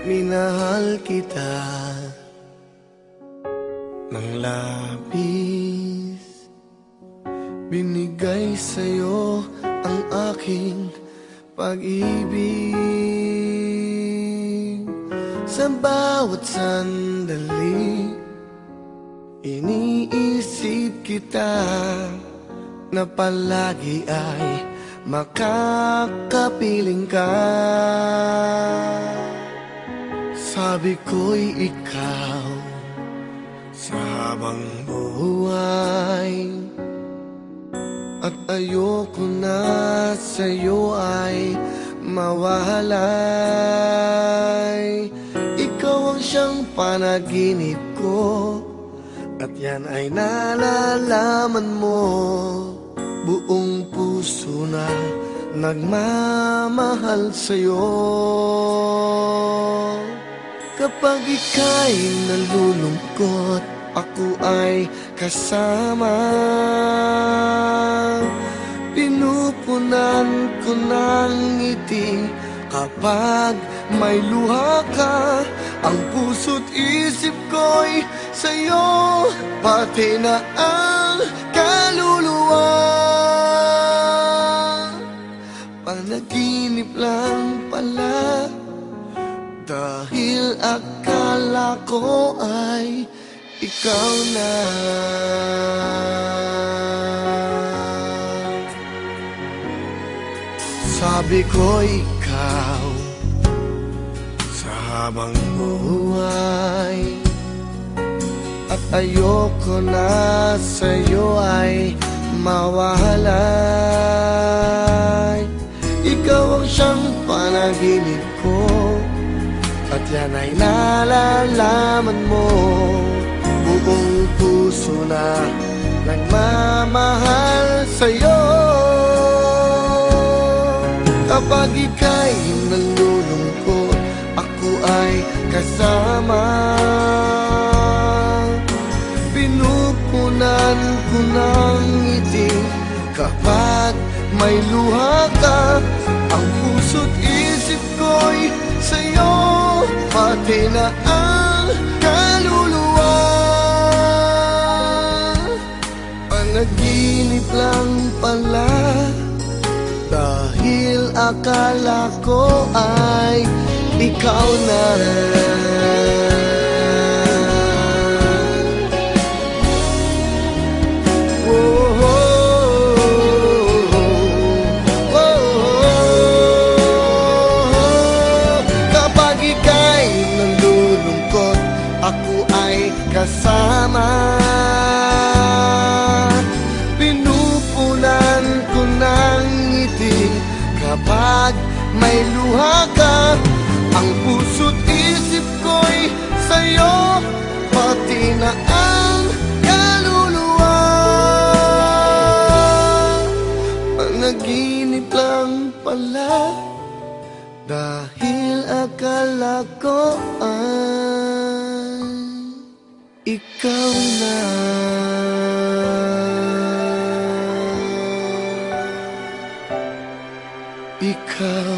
Minahal kita ng labis, binigay sa'yo ang aking pag-ibig. Sa bawat sandali, iniisip kita na palagi ay makakapiling ka. Sabi ko'y ikaw sa habang buhay, at ayoko na sa'yo ay mawalay. Ikaw ang siyang panaginip ko, at yan ay nalalaman mo. Buong puso na nagmamahal sa'yo. Kapag ika'y nalulungkot, ako ay kasama. Pinupunan ko ng ngiti kapag may luha ka. Ang puso't isip ko'y sa'yo, pati na ang kaluluwa. Panaginip lang pala, dahil akala ko ay ikaw na. Sabi ko ikaw sa habang buhay, at ayoko na sa'yo ay mawalay. Ikaw ang siyang panaginip ko, at yan ay nalalaman mo. Buong puso na nagmamahal sa'yo. Kapag ika'y nalulungkot, ako ay kasama. Pinupunan ko ng ngiti kapag may luha ka. Ang puso't isip ko'y sa'yo, pati na ang kaluluwa. Panaginip lang pala, dahil akala ko ay ikaw na. Kasama, pinupunan ko ng ngiti kapag may luha ka. Ang puso't isip ko'y sa'yo, pati na ang kaluluwa. Panaginip lang pala, dahil akala ko ay ikaw na. Ikaw